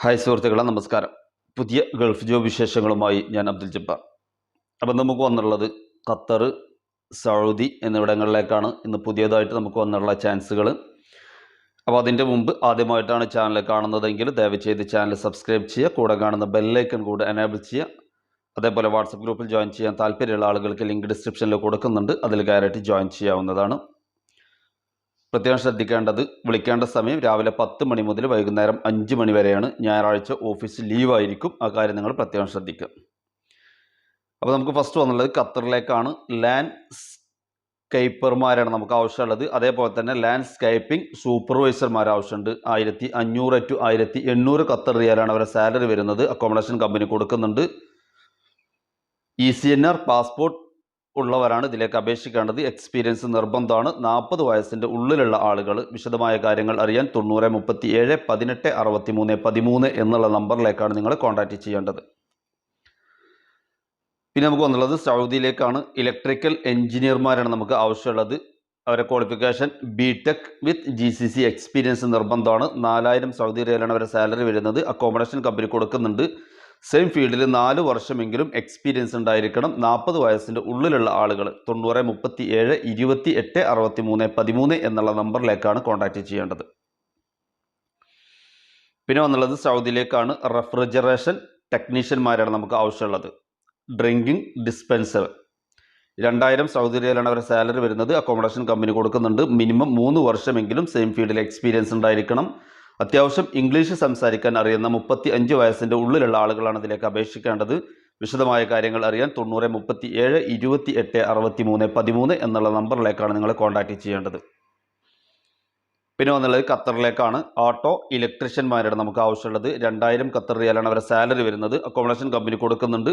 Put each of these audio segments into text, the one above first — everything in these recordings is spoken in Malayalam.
ഹായ് സുഹൃത്തുക്കളെ, നമസ്കാരം. പുതിയ ഗൾഫ് ജോബ് വിശേഷങ്ങളുമായി ഞാൻ അബ്ദുൽ ജബ്ബാർ. അപ്പം നമുക്ക് വന്നിട്ടുള്ളത് ഖത്തർ, സൗദി എന്നിവിടങ്ങളിലേക്കാണ് ഇന്ന് പുതിയതായിട്ട് നമുക്ക് വന്നിട്ടുള്ള ചാൻസുകൾ. അപ്പോൾ അതിൻ്റെ മുമ്പ് ആദ്യമായിട്ടാണ് ചാനൽ കാണുന്നതെങ്കിൽ ദയവ് ചെയ്ത് ചാനൽ സബ്സ്ക്രൈബ് ചെയ്യുക, കൂടെ കാണുന്ന ബെല്ലൈക്കൺ കൂടെ എനേബിൾ ചെയ്യുക. അതേപോലെ വാട്സപ്പ് ഗ്രൂപ്പിൽ ജോയിൻ ചെയ്യാൻ താല്പര്യമുള്ള ആളുകൾക്ക് ലിങ്ക് ഡിസ്ക്രിപ്ഷനിൽ കൊടുക്കുന്നുണ്ട്, അതിൽ കയറിയിട്ട് ജോയിൻ ചെയ്യാവുന്നതാണ്. പ്രത്യേകം ശ്രദ്ധിക്കേണ്ടത്, വിളിക്കേണ്ട സമയം രാവിലെ 10 മണി മുതൽ വൈകുന്നേരം 5 മണി വരെയാണ്. ഞായറാഴ്ച ഓഫീസ് ലീവായിരിക്കും. ആ കാര്യം നിങ്ങൾ പ്രത്യേകം ശ്രദ്ധിക്കുക. അപ്പോൾ നമുക്ക് ഫസ്റ്റ് വന്നുള്ളത് ഖത്തറിലേക്കാണ്. ലാൻഡ്സ്കേപ്പർമാരാണ് നമുക്ക് ആവശ്യമുള്ളത്. അതേപോലെ തന്നെ ലാൻഡ്സ്കേപ്പിംഗ് സൂപ്പർവൈസർമാർ ആവശ്യമുണ്ട്. 1500 to 1800 ഖത്തർ റിയാലാണ് അവരുടെ സാലറി വരുന്നത്. അക്കോമഡേഷൻ കമ്പനി കൊടുക്കുന്നുണ്ട്. ECNR പാസ്പോർട്ട് ഉള്ളവരാണ് ഇതിലേക്ക് അപേക്ഷിക്കേണ്ടത്. എക്സ്പീരിയൻസ് നിർബന്ധമാണ്. 40 വയസ്സിൻ്റെ ഉള്ളിലുള്ള ആളുകൾ. വിശദമായ കാര്യങ്ങൾ അറിയാൻ 90 37 18 63 13 എന്നുള്ള നമ്പറിലേക്കാണ് നിങ്ങൾ കോൺടാക്റ്റ് ചെയ്യേണ്ടത്. പിന്നെ നമുക്ക് വന്നുള്ളത് സൗദിയിലേക്കാണ്. ഇലക്ട്രിക്കൽ എഞ്ചിനീയർമാരാണ് നമുക്ക് ആവശ്യമുള്ളത്. അവരുടെ ക്വാളിഫിക്കേഷൻ BTech വിത്ത് GCC എക്സ്പീരിയൻസ് നിർബന്ധമാണ്. 4000 സൗദി റിയാലാണ് അവരുടെ സാലറി വരുന്നത്. അക്കോമഡേഷൻ കമ്പനി കൊടുക്കുന്നുണ്ട്. സെയിം ഫീൽഡിൽ 4 വർഷമെങ്കിലും എക്സ്പീരിയൻസ് ഉണ്ടായിരിക്കണം. 40 വയസ്സിൻ്റെ ഉള്ളിലുള്ള ആളുകൾ 90 37 28 63 13 എന്നുള്ള നമ്പറിലേക്കാണ് കോൺടാക്റ്റ് ചെയ്യേണ്ടത്. പിന്നെ വന്നുള്ളത് സൗദിയിലേക്കാണ്. റെഫ്രിജറേഷൻ ടെക്നീഷ്യന്മാരാണ് നമുക്ക് ആവശ്യമുള്ളത്. ഡ്രിങ്കിങ് ഡിസ്പെൻസർ 2000 സൗദി റിയാലാണ് അവരുടെ സാലറി വരുന്നത്. അക്കോമഡേഷൻ കമ്പനി കൊടുക്കുന്നുണ്ട്. മിനിമം 3 വർഷമെങ്കിലും സെയിം ഫീൽഡിൽ എക്സ്പീരിയൻസ് ഉണ്ടായിരിക്കണം. അത്യാവശ്യം ഇംഗ്ലീഷ് സംസാരിക്കാൻ അറിയുന്ന 35 വയസ്സിൻ്റെ ഉള്ളിലുള്ള ആളുകളാണ് ഇതിലേക്ക് അപേക്ഷിക്കേണ്ടത്. വിശദമായ കാര്യങ്ങൾ അറിയാൻ 90 37 28 63 13 എന്നുള്ള നമ്പറിലേക്കാണ് നിങ്ങൾ കോൺടാക്റ്റ് ചെയ്യേണ്ടത്. പിന്നെ വന്നുള്ളത് ഖത്തറിലേക്കാണ്. ഓട്ടോ ഇലക്ട്രീഷ്യന്മാരാണ് നമുക്ക് ആവശ്യമുള്ളത്. 2000 ഖത്തർ റിയാലാണ് അവരുടെ സാലറി വരുന്നത്. അക്കോമഡേഷൻ കമ്പനി കൊടുക്കുന്നുണ്ട്.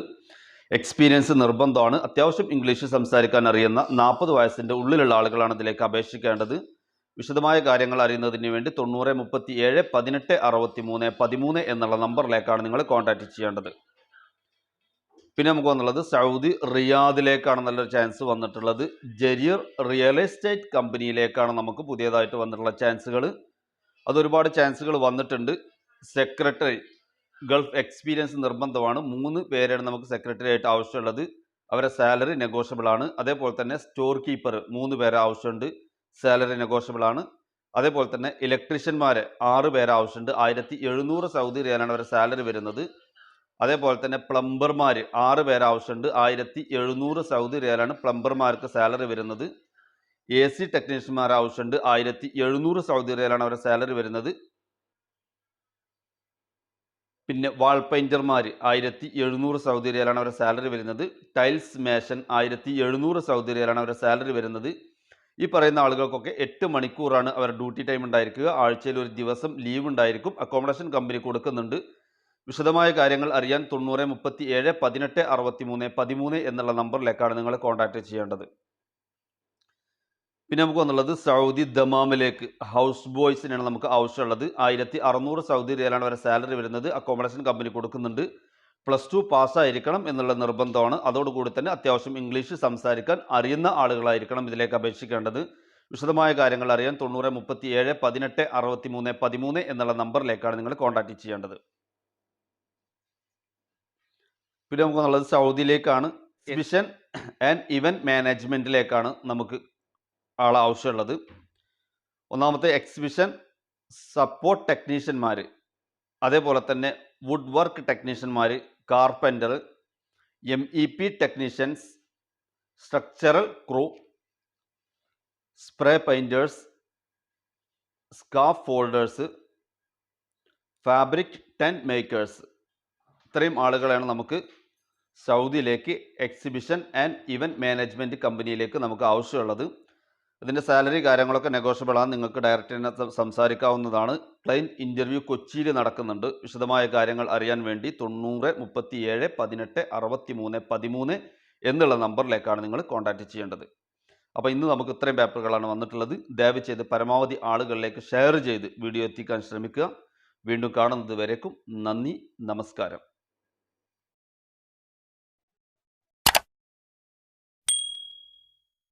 എക്സ്പീരിയൻസ് നിർബന്ധമാണ്. അത്യാവശ്യം ഇംഗ്ലീഷ് സംസാരിക്കാൻ അറിയുന്ന 40 വയസ്സിൻ്റെ ഉള്ളിലുള്ള ആളുകളാണ് ഇതിലേക്ക് അപേക്ഷിക്കേണ്ടത്. വിശദമായ കാര്യങ്ങൾ അറിയുന്നതിന് വേണ്ടി 90 37 18 63 13 എന്നുള്ള നമ്പറിലേക്കാണ് നിങ്ങൾ കോൺടാക്റ്റ് ചെയ്യേണ്ടത്. പിന്നെ നമുക്ക് വന്നുള്ളത് സൗദി റിയാദിലേക്കാണ് നല്ലൊരു ചാൻസ് വന്നിട്ടുള്ളത്. ജരിയർ റിയൽ എസ്റ്റേറ്റ് കമ്പനിയിലേക്കാണ് നമുക്ക് പുതിയതായിട്ട് വന്നിട്ടുള്ള ചാൻസുകൾ. അതൊരുപാട് ചാൻസുകൾ വന്നിട്ടുണ്ട്. സെക്രട്ടറി ഗൾഫ് എക്സ്പീരിയൻസ് നിർബന്ധമാണ്. 3 പേരാണ് നമുക്ക് സെക്രട്ടറി ആയിട്ട് ആവശ്യമുള്ളത്. അവരുടെ സാലറി നെഗോഷ്യബിൾ ആണ്. അതേപോലെ തന്നെ സ്റ്റോർ കീപ്പർ 3 പേരെ ആവശ്യമുണ്ട്. സാലറി നെഗോഷ്യബിൾ ആണ്. അതേപോലെ തന്നെ ഇലക്ട്രീഷ്യന്മാർ 6 പേരെ ആവശ്യമുണ്ട്. 1700 സൗദി റിയാലാണ് അവരുടെ സാലറി വരുന്നത്. അതേപോലെ തന്നെ പ്ലംബർമാർ 6 പേരെ ആവശ്യമുണ്ട്. 1700 സൗദി റിയാലാണ് പ്ലംബർമാർക്ക് സാലറി വരുന്നത്. AC ടെക്നീഷ്യന്മാർ ആവശ്യമുണ്ട്. 1700 സൗദി റിയാലാണ് അവരുടെ സാലറി വരുന്നത്. പിന്നെ വാൾ പെയിൻറ്റർമാർ 1700 സൗദി റിയാലാണ് അവരുടെ സാലറി വരുന്നത്. ടൈൽസ് മേഷൻ 1700 സൗദി റിയാലാണ് അവരുടെ സാലറി വരുന്നത്. ഈ പറയുന്ന ആളുകൾക്കൊക്കെ 8 മണിക്കൂറാണ് അവരുടെ ഡ്യൂട്ടി ടൈം ഉണ്ടായിരിക്കുക. ആഴ്ചയിൽ ഒരു ദിവസം ലീവ് ഉണ്ടായിരിക്കും. അക്കോമഡേഷൻ കമ്പനി കൊടുക്കുന്നുണ്ട്. വിശദമായ കാര്യങ്ങൾ അറിയാൻ 90 37 18 63 13 എന്നുള്ള നമ്പറിലേക്കാണ് നിങ്ങൾ കോൺടാക്റ്റ് ചെയ്യേണ്ടത്. പിന്നെ നമുക്ക് വന്നുള്ളത് സൗദി ദമാമിലേക്ക് ഹൗസ് ബോയ്സിനാണ് നമുക്ക് ആവശ്യമുള്ളത്. 1600 സൗദി റിയാലാണ് അവരുടെ സാലറി വരുന്നത്. അക്കോമഡേഷൻ കമ്പനി കൊടുക്കുന്നുണ്ട്. +2 പാസ്സായിരിക്കണം എന്നുള്ള നിർബന്ധമാണ്. അതോടുകൂടി തന്നെ അത്യാവശ്യം ഇംഗ്ലീഷ് സംസാരിക്കാൻ അറിയുന്ന ആളുകളായിരിക്കണം ഇതിലേക്ക് അപേക്ഷിക്കേണ്ടത്. വിശദമായ കാര്യങ്ങൾ അറിയാൻ 90 37 18 63 13 എന്നുള്ള നമ്പറിലേക്കാണ് നിങ്ങൾ കോൺടാക്റ്റ് ചെയ്യേണ്ടത്. പിന്നെ നമുക്ക് എന്നുള്ളത് സൗദിയിലേക്കാണ്. എക്സിബിഷൻ ആൻഡ് ഇവൻറ്റ് മാനേജ്മെൻറ്റിലേക്കാണ് നമുക്ക് ആളെ ആവശ്യമുള്ളത്. ഒന്നാമത്തെ എക്സിബിഷൻ സപ്പോർട്ട് ടെക്നീഷ്യന്മാർ, അതേപോലെ തന്നെ വുഡ് വർക്ക് ടെക്നീഷ്യന്മാർ, carpenter, MEP technicians, structural crew, spray painters, scaffolders, fabric tent makers, ഇത്രയും ആളുകളാണ് നമുക്ക് സൗദിയിലേക്ക് എക്സിബിഷൻ ആൻഡ് ഇവൻറ്റ് മാനേജ്മെൻറ്റ് കമ്പനിയിലേക്ക് നമുക്ക് ആവശ്യമുള്ളത്. ഇതിൻ്റെ സാലറി കാര്യങ്ങളൊക്കെ നെഗോഷ്യബിൾ ആണ്. നിങ്ങൾക്ക് ഡയറക്റ്റ് സംസാരിക്കാവുന്നതാണ്. ക്ലൈൻറ്റ് ഇൻ്റർവ്യൂ കൊച്ചിയിൽ നടക്കുന്നുണ്ട്. വിശദമായ കാര്യങ്ങൾ അറിയാൻ വേണ്ടി 90 37 18 63 13 എന്നുള്ള നമ്പറിലേക്കാണ് നിങ്ങൾ കോൺടാക്റ്റ് ചെയ്യേണ്ടത്. അപ്പോൾ ഇന്ന് നമുക്ക് ഇത്രയും പേപ്പറുകളാണ് വന്നിട്ടുള്ളത്. ദയവ് ചെയ്ത് പരമാവധി ആളുകളിലേക്ക് ഷെയർ ചെയ്ത് വീഡിയോ എത്തിക്കാൻ ശ്രമിക്കുക. വീണ്ടും കാണുന്നത് വരേക്കും നന്ദി, നമസ്കാരം.